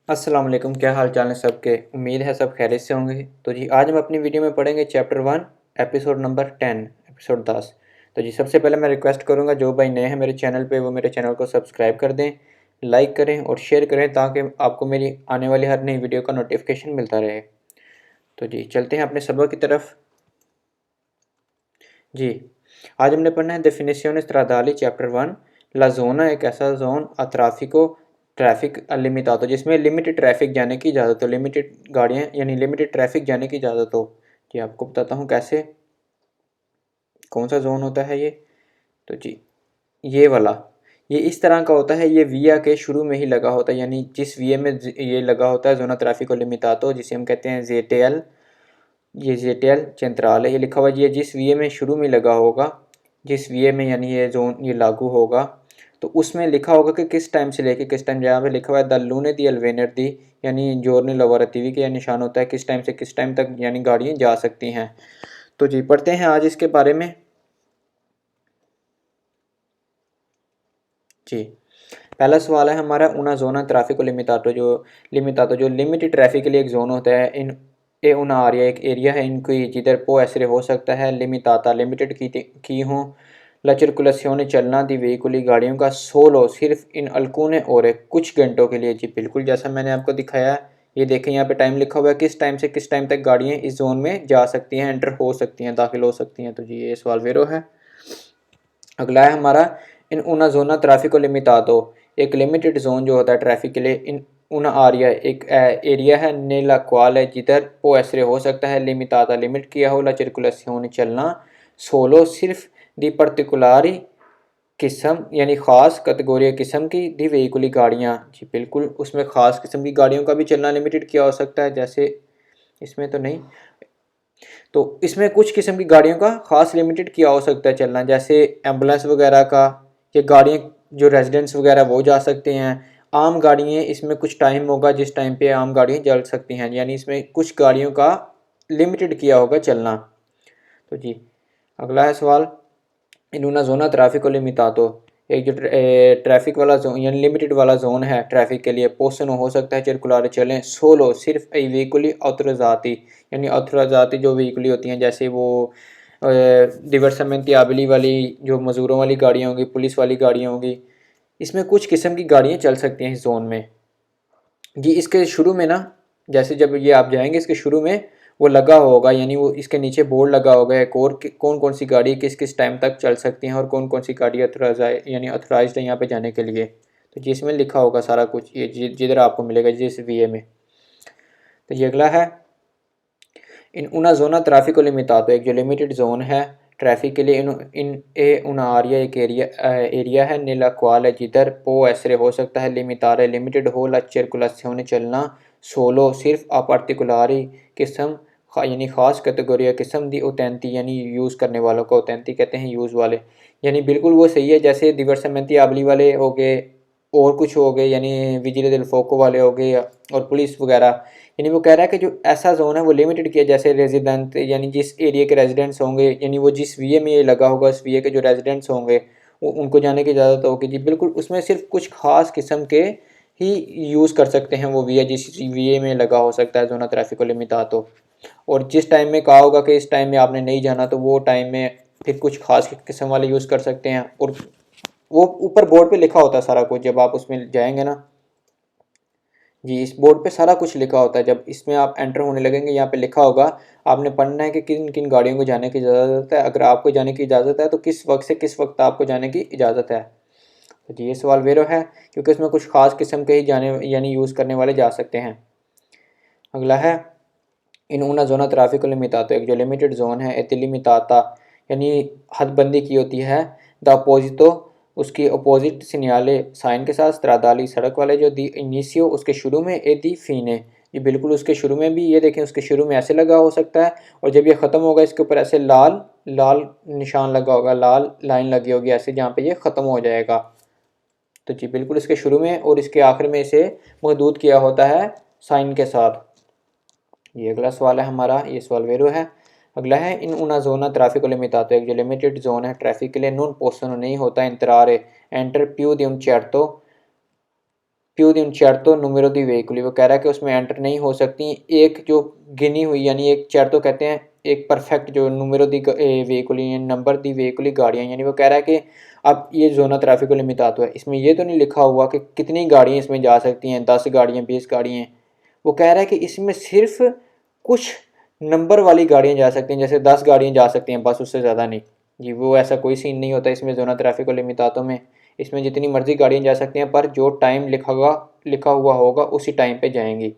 अस्सलाम वालेकुम, क्या हाल चाल है सबके। उम्मीद है सब खैरियत से होंगे। तो जी आज हम अपनी वीडियो में पढ़ेंगे चैप्टर 1 एपिसोड नंबर 10 एपिसोड 10। तो जी सबसे पहले मैं रिक्वेस्ट करूंगा जो भाई नए हैं मेरे चैनल पे वो मेरे चैनल को सब्सक्राइब कर दें, लाइक करें और शेयर करें ताकि आपको मेरी आने वाली हर नई वीडियो का नोटिफिकेशन मिलता रहे। तो जी चलते हैं अपने सबक की तरफ। जी आज हमने पढ़ना है डेफिनेशन स्ट्रादाली चैप्टर 1। ला जोना एक ऐसा जोन अतराफिको ट्रैफिक लिमिटातो जिसमें लिमिटेड ट्रैफिक जाने की इजाज़त हो, लिमिटेड गाड़ियाँ यानी लिमिटेड ट्रैफिक जाने की इजाज़त हो। जी आपको बताता हूँ कैसे, कौन सा जोन होता है ये। तो जी ये वाला, ये इस तरह का होता है। ये विया के शुरू में ही लगा होता है, यानी जिस विया में ये लगा होता है जोना ट्रैफिको लिमिटातो, जिसे हम कहते हैं जेटेल। ये जेटेल सेंट्रल है, ये लिखा हुआ है। ये जिस वीए में शुरू में लगा होगा, जिस वीए में यानी ये जोन ये लागू होगा, तो उसमें लिखा होगा कि किस टाइम से लेके किस टाइम। जहाँ पे लिखा हुआ है द लूने दी अलवेनर दी, यानी जोरने लवारतीवी के यह निशान होता है किस टाइम से किस टाइम तक यानी गाड़ियाँ जा सकती हैं। तो जी पढ़ते हैं आज इसके बारे में। जी पहला सवाल है हमारा उना जोना ट्रैफिक लिमिटाटो, जो लिमिटेड ट्रैफिक के लिए एक जोन होता है। इन ए उना आरिया एक एरिया है इनकी जिधर पो ऐसरे हो सकता है लिमिटाता लिमिटेड की हों ला circolazione चलना दी वेहिकुली गाड़ियों का सोलो सिर्फ इन अल्कुने और कुछ घंटों के लिए। जी बिल्कुल जैसा मैंने आपको दिखाया, ये देखें यहाँ पे टाइम लिखा हुआ है किस टाइम से किस टाइम तक गाड़ियाँ इस जोन में जा सकती हैं, एंटर हो सकती हैं, दाखिल हो सकती हैं। तो जी ये सवाल वेरो है। अगला है हमारा इन उना जोना ट्रैफिको लिमिटातो, एक लिमिटेड जोन जो होता है ट्रैफिक के लिए। इन उना आरिया एक एरिया है नेला क्वाल है जिधर पो ऐसरे हो सकता है लिमिटाता लिमिट किया हो ला circolazione चलना सोलो सिर्फ दी पर्टिकुलारी किस्म यानी ख़ास कैटेगरी किस्म की दी वेहिकुली गाड़ियाँ। जी बिल्कुल उसमें ख़ास किस्म की गाड़ियों का भी चलना लिमिटेड किया हो सकता है, जैसे इसमें तो नहीं। तो इसमें कुछ किस्म की गाड़ियों का ख़ास लिमिटेड किया हो सकता है चलना, जैसे एम्बुलेंस वगैरह का। ये गाड़ियाँ जो रेजिडेंट्स वगैरह वो जा सकते हैं। आम गाड़ियाँ इसमें कुछ टाइम होगा जिस टाइम पे आम गाड़ियाँ चल सकती हैं, यानी इसमें कुछ गाड़ियों का लिमिटेड किया होगा चलना। तो जी अगला है सवाल इनूना जोना ट्रैफिको लिमिटातो, एक जो ट्रैफिक वाला जोन यानी लिमिटेड वाला जोन है ट्रैफिक के लिए पोस्टन हो सकता है circolare चलें सोलो सिर्फ ए व्हीकुली ऑथोराइज़ाती, यानी ऑथोराइज़ाती जो व्हीकुली होती हैं जैसे वो डिवर्समेंट आबिली वाली जो मज़दूरों वाली गाड़ियाँ होंगी, पुलिस वाली गाड़ियाँ होंगी, इसमें कुछ किस्म की गाड़ियाँ चल सकती हैं इस जोन में। जी इसके शुरू में ना, जैसे जब ये आप जाएंगे इसके शुरू में वो लगा होगा, यानी वो इसके नीचे बोर्ड लगा होगा एक और कौन कौन सी गाड़ी किस किस टाइम तक चल सकती हैं और कौन कौन सी गाड़ी अथोराइज यानी अथोराइज्ड है यहाँ पे जाने के लिए। तो जी इसमें लिखा होगा सारा कुछ, ये जिधर आपको मिलेगा जिस वीए में। तो ये अगला है इन उना जोना ट्रैफिको लिमिटातो, एक जो लिमिटेड जोन है ट्रैफिक के लिए। इन ए उना आरिया एक एरिया है नीला क्वाल है जिधर पो ऐसरे हो सकता है लिमिटारे लिमिटेड हो ला circolazione चलना सोलो सिर्फ आ पार्टिकुलारी किस्म यानी ख़ास कैटेगरी किस्म दी ओतेंती, यानी यूज़ करने वालों को ओतेंती कहते हैं यूज़ वाले। यानी बिल्कुल वो सही है, जैसे दिवर्समेंती आबली वाले हो गए और कुछ हो गए, यानी विजिले दिल फोको वाले हो गए और पुलिस वगैरह। यानी वो कह रहा है कि जो ऐसा जोन है वो लिमिटेड किया, जैसे रेजिडेंट यानी जिस एरिया के रेजिडेंट्स होंगे, यानी वो जिस वीए में ये लगा होगा उस वीए के जो रेजिडेंट्स होंगे वो उनको जाने की इजाज़त होगी। जी बिल्कुल उसमें सिर्फ कुछ खास किस्म के ही यूज़ कर सकते हैं वो वीए जिस वीए में लगा हो सकता है जोना ट्रैफिको लिमिटातो। और जिस टाइम में कहा होगा कि इस टाइम में आपने नहीं जाना तो वो टाइम में फिर कुछ खास किस्म वाले यूज़ कर सकते हैं। और वो ऊपर बोर्ड पे लिखा होता है सारा कुछ, जब आप उसमें जाएंगे ना जी इस बोर्ड पे सारा कुछ लिखा होता है। जब इसमें आप एंटर होने लगेंगे यहाँ पे लिखा होगा, आपने पढ़ना है कि किन किन गाड़ियों को जाने की इजाज़त है। अगर आपको जाने की इजाज़त है तो किस वक्त से किस वक्त आपको जाने की इजाज़त है। तो जी ये सवाल वेरो है क्योंकि इसमें कुछ खास किस्म के ही जाने यानी यूज़ करने वाले जा सकते हैं। अगला है इन una zona traffico limitato, एक जो लिमिटेड जोन है एति limitata यानी हदबंदी की होती है। द अपोजिटो उसकी अपोजिट सिग्नले साइन के साथ स्ट्रादाली सड़क वाले जो दी इनिशियो उसके शुरू में ए दी फीने, ये बिल्कुल उसके शुरू में भी ये देखें उसके शुरू में ऐसे लगा हो सकता है और जब ये ख़त्म होगा इसके ऊपर ऐसे लाल लाल निशान लगा होगा, लाल लाइन लगी होगी ऐसे जहाँ पे ये ख़त्म हो जाएगा। तो जी बिल्कुल इसके शुरू में और इसके आखिर में इसे महदूद किया होता है साइन के साथ। ये अगला सवाल है हमारा, ये सवाल वेरो है। अगला है इन una zona traffico limitato, एक जो लिमिटेड जोन है ट्रैफिक के लिए नॉन पोस्टनो नहीं होता इंतरार enter più di un certo più di un certo numero di veicoli, वो कह रहा है कि उसमें एंटर नहीं हो सकती एक जो गिनी हुई, यानी एक certo कहते हैं एक परफेक्ट जो numero di veicoli, नंबर दी veicoli गाड़ियाँ, यानी वो कह रहा है कि अब ये जोना ट्रैफिको लिमिटातो है, इसमें ये तो नहीं लिखा हुआ कि कितनी गाड़ियाँ इसमें जा सकती हैं, 10 गाड़ियाँ 20 गाड़ियाँ। वो कह रहा है कि इसमें सिर्फ कुछ नंबर वाली गाड़ियाँ जा सकती हैं, जैसे 10 गाड़ियाँ जा सकती हैं बस, उससे ज़्यादा नहीं जी। वो ऐसा कोई सीन नहीं होता इसमें जोना ट्रैफिको लिमिटातो में। इसमें जितनी मर्जी गाड़ियाँ जा सकती हैं, पर जो टाइम लिखा हुआ होगा उसी टाइम पे जाएंगी।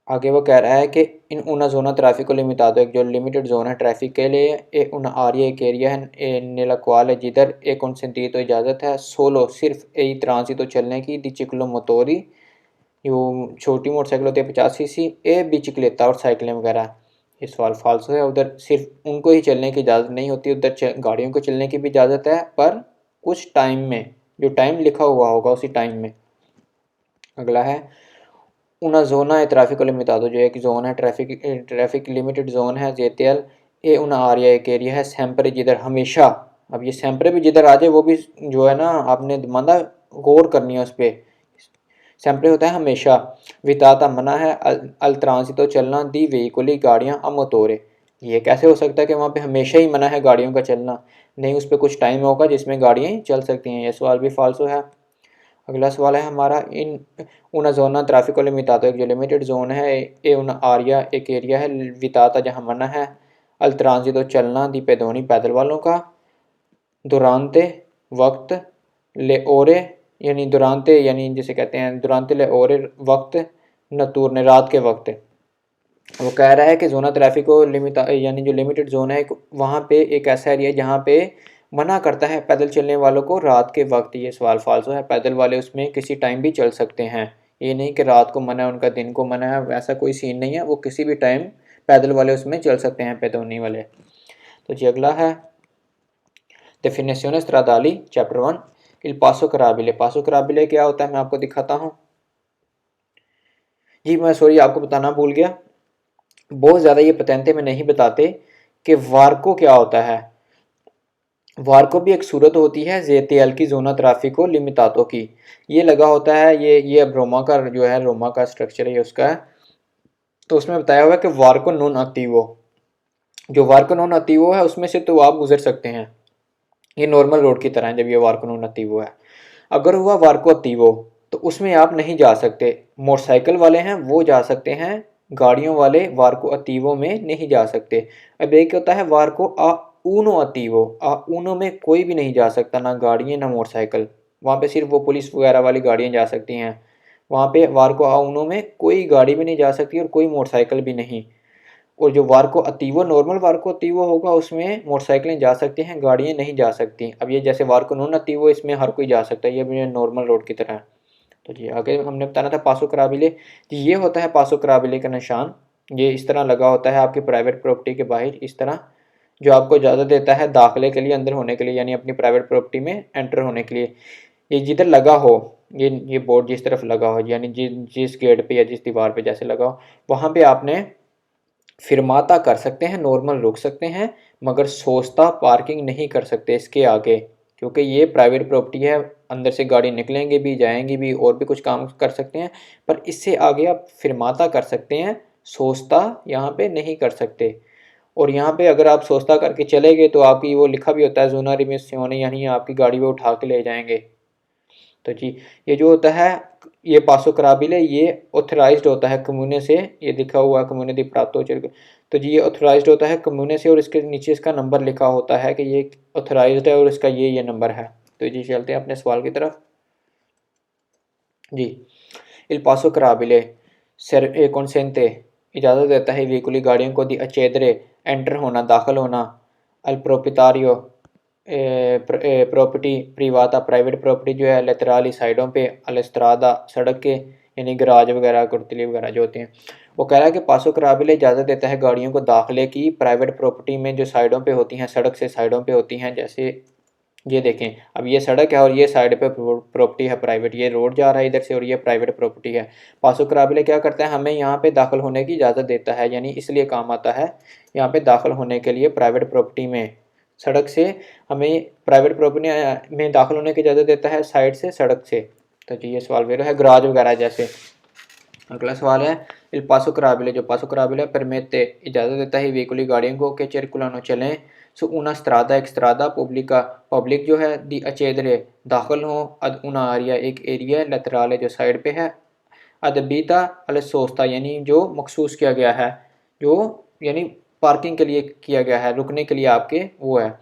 आगे वो कह रहा है कि इन una zona traffico limitato, एक जो लिमिटेड जोन है ट्रैफिक के लिए, ए una area एक एरिया है nella quale जिधर ए consentito इजाज़त है सोलो सिर्फ ए ट्रांसितो चलने की दी ciclomotori, जो छोटी मोटरसाइकिल होती है 50 सीसी, ए बिचिक्लेता और साइकिलें वगैरह। ये सवाल फाल्सो है, उधर सिर्फ उनको ही चलने की इजाज़त नहीं होती, उधर गाड़ियों को चलने की भी इजाज़त है, पर कुछ टाइम में, जो टाइम लिखा हुआ होगा उसी टाइम में। अगला है una zona है ट्रैफिक लिमिटातो, जो एक जोन है ट्रैफिक लिमिटेड जोन है जेटीएल ए una आरिया एक एरिया है sempre जिधर हमेशा। अब ये sempre भी जिधर आ जाए वो भी जो है ना, आपने माना गौर करनी है उस पर। sempre होता है हमेशा, विताता मना है, अल ट्रांसितो चलना दी वेहिकुली गाड़ियाँ अमोतोरे। ये कैसे हो सकता है कि वहाँ पे हमेशा ही मना है गाड़ियों का चलना, नहीं उस पर कुछ टाइम होगा जिसमें गाड़ियाँ चल सकती हैं। ये सवाल भी फाल्सो है। अगला सवाल है हमारा इन una zona traffico limitato, एक जो लिमिटेड जोन है ए una आरिया एक एरिया है विताता जहाँ मना है, अल ट्रांजितो चलना दी पेदोनी पैदल वालों का, दुरानते वक्त, ले ओरे यानी दुरानते यानी जिसे कहते हैं दुरानते ले ओरे वक्त, नतूरने रात के वक्त। वो कह रहा है कि जोना ट्रैफिको लिमिटा यानी जो लिमिटेड जोन है वहाँ पे एक ऐसा एरिया है जहाँ पे मना करता है पैदल चलने वालों को रात के वक्त। ये सवाल फाल्सो है, पैदल वाले उसमें किसी टाइम भी चल सकते हैं। ये नहीं कि रात को मना है उनका, दिन को मना है, वैसा कोई सीन नहीं है, वो किसी भी टाइम पैदल वाले उसमें चल सकते हैं, पैदोनी वाले। तो जी अगला है डेफिनेशंस स्ट्रादाली चैप्टर 1 इल पासो कराबिले। पासो कराबिले क्या होता है मैं आपको दिखाता हूँ जी। मैं सॉरी आपको बताना भूल गया, बहुत ज़्यादा ये पतेंते में नहीं बताते कि वार्को क्या होता है। वार्को भी एक सूरत होती है जेटीएल की जोना ट्राफिको लिमिटातो की। ये लगा होता है, ये अब रोमा का जो है, रोमा का स्ट्रक्चर है उसका है। तो उसमें बताया हुआ है कि वार्को नॉन अतीवो, जो वार्को नॉन अतीवो है उसमें से तो आप गुजर सकते हैं, ये नॉर्मल रोड की तरह है जब ये वार्को नॉन अतीवो है। अगर हुआ वार्को अतीवो तो उसमें आप नहीं जा सकते, मोटरसाइकिल वाले हैं वो जा सकते हैं, गाड़ियों वाले वार्को अतीवो में नहीं जा सकते। अब एक होता है वार्को आ ऊनो अतीवो, आ ऊनो में कोई भी नहीं जा सकता, ना गाड़ियाँ ना मोटरसाइकिल, वहाँ पे सिर्फ वो पुलिस वगैरह वाली गाड़ियाँ जा सकती हैं। वहाँ पे वार्को आ ऊनो में कोई गाड़ी भी नहीं जा सकती और कोई मोटरसाइकिल भी नहीं। और जो वार्को अतीवो नॉर्मल वार्को अतीवो होगा उसमें मोटरसाइकिलें जा सकती हैं, गाड़ियाँ नहीं जा सकती। अब ये जैसे वार्को नॉन अतीवो इसमें हर कोई जा सकता है, ये भी नॉर्मल रोड की तरह है। तो जी आगे हमने बताना था पासो कराबिले। जी ये होता है पासो कराबिले का निशान, ये इस तरह लगा होता है आपकी प्राइवेट प्रॉपर्टी के बाहर इस तरह, जो आपको इजाज़त देता है दाखिले के लिए, अंदर होने के लिए, यानी अपनी प्राइवेट प्रॉपर्टी में एंटर होने के लिए। ये जिधर लगा हो, ये बोर्ड जिस तरफ लगा हो, यानी जिस गेट पे या जिस दीवार पे जैसे लगा हो, वहाँ पे आपने फिरमाता कर सकते हैं, नॉर्मल रुक सकते हैं, मगर सोचता पार्किंग नहीं कर सकते इसके आगे, क्योंकि ये प्राइवेट प्रॉपर्टी है, अंदर से गाड़ी निकलेंगे भी जाएंगी भी और भी कुछ काम कर सकते हैं, पर इससे आगे आप फिरमाता कर सकते हैं, सोचता यहाँ पे नहीं कर सकते। और यहाँ पे अगर आप सोचता करके चले गए तो आपकी वो लिखा भी होता है जोना रिमिसियोने, यानी आपकी गाड़ी वो उठा के ले जाएंगे। तो जी ये जो होता है ये पासो कराबिले, ये ऑथराइज्ड होता है कम्यूने से, ये लिखा हुआ है कम्यूने दी प्राप्तो। तो जी ये ऑथराइज्ड होता है कम्यूने से और इसके नीचे इसका नंबर लिखा होता है कि ये ऑथराइज्ड है और इसका ये नंबर है। तो जी चलते हैं अपने सवाल की तरफ जी। इल पासो कराबिले सर कॉन्सेंटे इजाज़त देता है व्हीकुली गाड़ियों को दी अचेदरे एंटर होना, दाखिल होना, अल प्रोपितारियो प्रॉपर्टी प्रीवाता प्राइवेट प्रॉपर्टी जो है लेतराली साइडों पे, अल स्त्रादा सड़क के, यानी गराज वगैरह कुर्तली वगैरह जो होते हैं। वो कह रहा है कि पासो कराबिले इजाज़त देता है गाड़ियों को दाखिले की प्राइवेट प्रॉपर्टी में जो साइडों पे होती हैं, सड़क से साइडों पे होती हैं। जैसे ये देखें, अब ये सड़क है और ये साइड पे प्रॉपर्टी है प्राइवेट, ये रोड जा रहा है इधर से और ये प्राइवेट प्रॉपर्टी है। पासो कराबिले क्या करता है, हमें यहाँ पे दाखिल होने की इजाज़त देता है, यानी इसलिए काम आता है यहाँ पे दाखिल होने के लिए प्राइवेट प्रॉपर्टी में। सड़क से हमें प्राइवेट प्रॉपर्टी में दाखिल होने की इजाज़त देता है, साइड से, सड़क से। तो जी ये सवाल वेरो है, गराज वगैरह जैसे। अगला सवाल है, इल पासो कराबिले, जो पासो कराबिले परमेते इजाज़त देता है व्हीकली गाड़ियों को कि circulano चलें su una strada एक strada pubblica, पब्लिक जो है दी अचेदरे दाखिल हों अद una आरिया एक एरिया laterale जो साइड पे है, अदबीता अल सोस्ता यानी जो मखसूस किया गया है, जो यानी पार्किंग के लिए किया गया है, रुकने के लिए आपके वो है।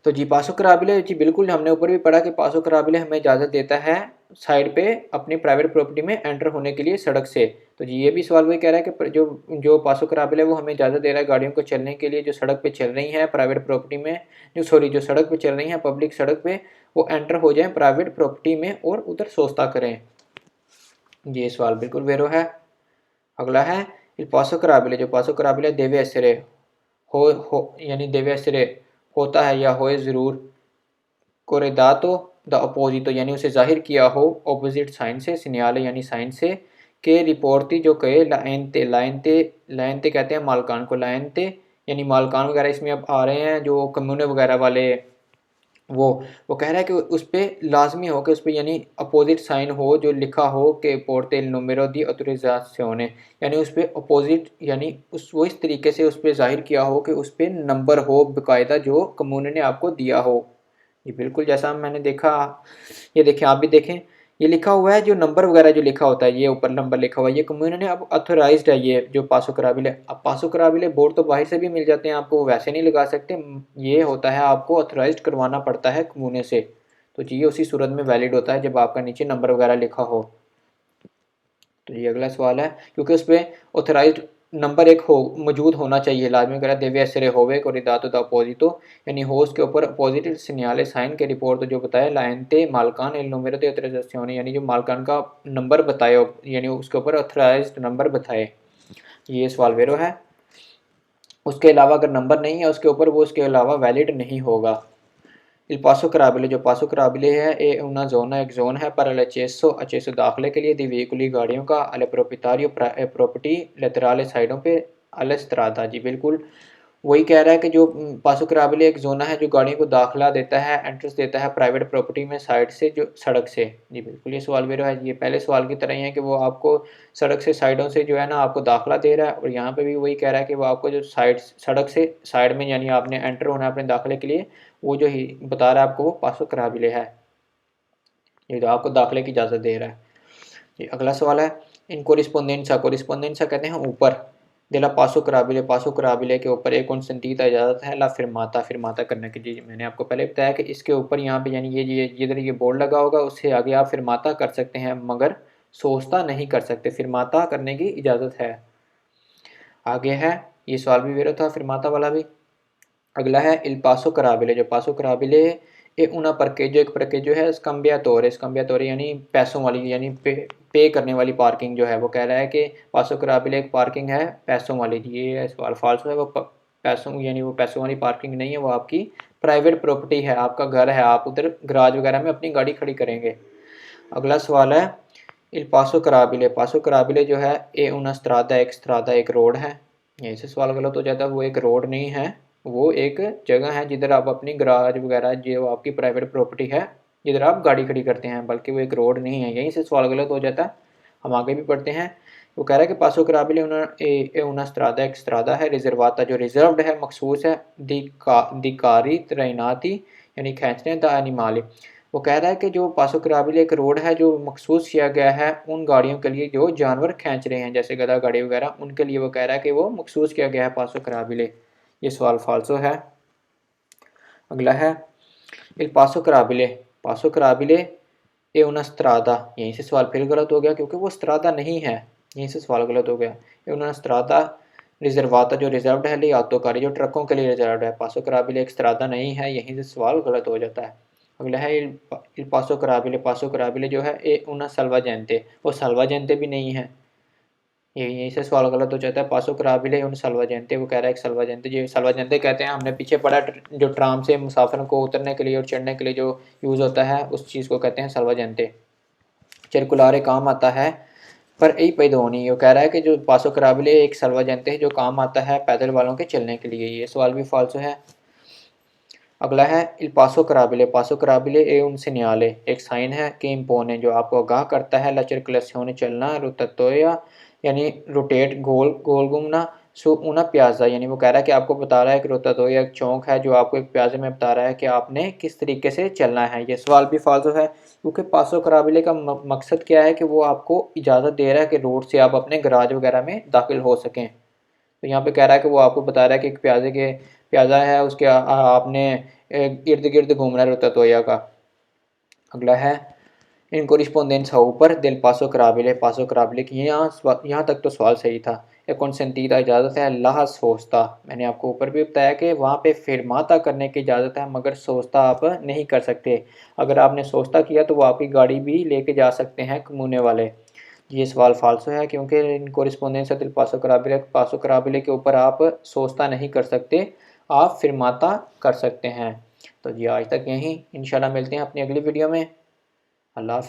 तो जी पासो कराबिले जी बिल्कुल हमने ऊपर भी पढ़ा कि पासो कराबिले हमें इजाज़त देता है साइड पे अपनी प्राइवेट प्रॉपर्टी में एंटर होने के लिए सड़क से। तो जी ये भी सवाल वही कह रहा है कि जो जो पासो कराबिले वो हमें इजाज़त दे रहा है गाड़ियों को चलने के लिए जो सड़क पे चल रही हैं प्राइवेट प्रॉपर्टी में, जो सड़क पे चल रही हैं पब्लिक सड़क पे, वो एंटर हो जाएं प्राइवेट प्रॉपर्टी में और उधर सोचता करें। ये सवाल बिल्कुल वेरो है। अगला है il paso कराबिले, जो पासो कराबिले देवे असरे हो यानी देवे असरे होता है या होए ज़रूर, कोरेदातो द अपोजितो यानी उसे जाहिर किया हो ऑपोजिट साइन से, सिग्नल यानी साइन से, के रिपोर्टी जो कहे लाइनते कहते हैं मालकान को, लाइनते यानी मालकान वगैरह इसमें अब आ रहे हैं जो कम्यूने वगैरह वाले, वो कह रहा है कि उस पर लाजमी हो कि उस पर यानी अपोजिट साइन हो जो लिखा हो कि पोर्टे इल नूमेरो दी ऑथराइज़ाzione, यानी उस पर अपोजिट यानी उस वो इस तरीके से उस पर ज़ाहिर किया हो कि उस पर नंबर हो बाकायदा जो कम्यूने ने आपको दिया हो। ये बिल्कुल जैसा मैंने देखा, ये देखें आप भी देखें, ये लिखा हुआ है जो नंबर वगैरह जो लिखा होता है, ये ऊपर नंबर लिखा हुआ है, ये कम्यूने ने अब ऑथोराइज्ड है ये जो पासो कराबिले। अब पासो कराबिले बोर्ड तो बाहर से भी मिल जाते हैं आपको, वैसे नहीं लगा सकते, ये होता है आपको ऑथोराइज्ड करवाना पड़ता है कम्यूने से। तो जी ये उसी सूरत में वैलिड होता है जब आपका नीचे नंबर वगैरह लिखा हो। तो ये अगला सवाल है, क्योंकि उस पर ऑथराइज्ड नंबर एक हो मौजूद होना चाहिए लाजमी वगैरह, देवे ऐसे होवे को रिदातो द अपोजिटो यानी होस्ट के ऊपर अपोजिट सिग्नल साइन के रिपोर्ट तो जो बताया लाइनते मालकान एल नूमेरो दे ऑथराइजेशन यानी जो मालकान का नंबर बताए यानी उसके ऊपर ऑथराइज्ड नंबर बताए। ये सवाल वेरो है। उसके अलावा अगर नंबर नहीं है उसके ऊपर वो उसके अलावा वैलिड नहीं होगा। Il paso कराबिले, जो पासो कराबिले है ए una zona एक जोन है पर अल अचेसो दाखिले के लिए दी व्हीकली गाड़ियों का अल प्रोपितारियो प्रॉपर्टी लेतराले साइडों पे अल स्त्रादा। जी बिल्कुल वही कह रहा है कि जो पासो कराबिले एक जोना है जो गाड़ियों को दाखिला देता है, एंट्रेंस देता है प्राइवेट प्रॉपर्टी में साइड से जो सड़क से। जी बिल्कुल ये सवाल मेरा है, ये पहले सवाल की तरह ही है कि वो आपको सड़क से साइडों से जो है ना आपको दाखिला दे रहा है, और यहाँ पे भी वही कह रहा है कि वो आपको जो साइड सड़क से साइड में यानी आपने एंटर होना है अपने दाखिले के लिए, वो जो ही बता रहा है आपको वो पासो कराबिले है, ये जो आपको दाखिले की इजाज़त दे रहा है। ये अगला सवाल है, इन कोरिस्पोंडेंसा कहते हैं ऊपर, दिला पासो कराबिले के ऊपर एक कॉन्सेंटीता इजाज़त है ला फिरमाता करने की। जी मैंने आपको पहले बताया कि इसके ऊपर यहाँ पे यानी ये इधर ये बोर्ड लगा होगा, उससे आगे आप फिरमाता कर सकते हैं मगर सोचता नहीं कर सकते, फिरमाता करने की इजाज़त है। आगे है, ये सवाल भी वेरो था फिरमाता वाला भी। अगला है इल पासो कराबिले, जो पासो कराबिले ए उना परकेजो एक परकेजो है स्कम्बियातोरे यानी पैसों वाली यानी पे करने वाली पार्किंग जो है, वो कह रहा है कि पासो कराबिले एक पार्किंग है पैसों वाली। ये सवाल फाल्स है, वो पैसों यानी वो पैसों वाली पार्किंग नहीं है, वो आपकी प्राइवेट प्रॉपर्टी है, आपका घर है, आप उधर गराज वगैरह में अपनी गाड़ी खड़ी करेंगे। अगला सवाल है इल पासो कराबिले जो है ए उना स्त्रादा एक रोड है। यहीं से सवाल गलत हो जाता है, वो एक रोड नहीं है, वो एक जगह है जिधर आप अपनी गराज वगैरह जो आपकी प्राइवेट प्रॉपर्टी है जिधर आप गाड़ी खड़ी करते हैं, बल्कि वो एक रोड नहीं है, यहीं से सवाल गलत हो जाता है। हम आगे भी पढ़ते हैं। वो कह रहा है कि पासो कराबिले उना स्त्रादा एक स्त्रादा है रिजर्वाता जो रिजर्व्ड है मखसूस है दिकारी तैनाती यानी खींचने द एनिमाली। वो कह रहा है कि जो पासो कराबिले एक रोड है जो मखसूस किया गया है उन गाड़ियों के लिए जो जानवर खींच रहे हैं जैसे गधा गाड़ी वगैरह, उनके लिए वो कह रहा है कि वो मखसूस किया गया है पासो कराबिले। ये सवाल फाल्सो है। अगला है इल पासो कराबिले ए उना स्त्रादा, यहीं से सवाल फिर गलत हो गया क्योंकि वो स्त्रादा नहीं है, यहीं से सवाल गलत हो गया। ए उना स्त्रादा रिजर्वाता जो रिजर्व्ड है ली आटोकारी जो ट्रकों के लिए रिजर्व्ड है, पासो कराबिले एक स्त्रादा नहीं है, यहीं से सवाल गलत हो जाता है। अगला है इल पासो कराबिले जो है ए उना सल्वा जयंते, वो सल्वा जयंते भी नहीं है, यहीं से सवाल गलत हो जाता है। पासो कराबिले उन सल्वा जयंते, वो कह रहा है कि सल्वा जयंते, जो सल्वा जयंते कहते हैं हमने पीछे पढ़ा जो ट्राम से मुसाफिर को उतरने के लिए और चढ़ने के लिए जो यूज़ होता है उस चीज़ को कहते हैं सल्वा जयंते। circulare काम आता है पर यही पैदोनी, वो कह रहा है कि जो पासो कराबिले एक सल्वा जयंते है जो काम आता है पैदल वालों के चलने के लिए, ये सवाल भी फाल्सो है। अगला है इल पासो कराबिले। पासो कराबिले ए उन segnale, एक साइन है कि impone जो आपको आगाह करता है, la circolazione चलना, rotatoria यानी रोटेट गोल गोल घूमना, सो una piazza यानी वो कह रहा है कि आपको बता रहा है कि रोटाटोरिया एक चौक है जो आपको एक प्याजे में बता रहा है कि आपने किस तरीके से चलना है। ये सवाल भी फालतू है क्योंकि पासो कराबिले का मकसद क्या है कि वो आपको इजाज़त दे रहा है कि रोड से आप अपने गराज वगैरह में दाखिल हो सकें। तो यहाँ पे कह रहा है कि वो आपको बता रहा है कि एक प्याजा है उसके आपने इर्द गिर्द घूमना रहता है तोया का। अगला है इन कोरिस्पोंडेंस ऊपर दिल पासो कराबिले की यहाँ तक तो सवाल सही था। एक कंसेंटीदा इजाज़त है लाह सोचता, मैंने आपको ऊपर भी बताया कि वहाँ पे फिरमाता करने की इजाज़त है मगर सोचता आप नहीं कर सकते। अगर आपने सोचता किया तो वो आपकी गाड़ी भी लेके जा सकते हैं कमूने वाले। ये सवाल फाल्सो है क्योंकि इन कोरिस्पोंडेंस दिल पासो कराबिले के ऊपर आप सोचता नहीं कर सकते, आप फिरमाता कर सकते हैं। तो जी आज तक यहीं, इंशाल्लाह मिलते हैं अपनी अगली वीडियो में। अल्लाह हाफ़िज़।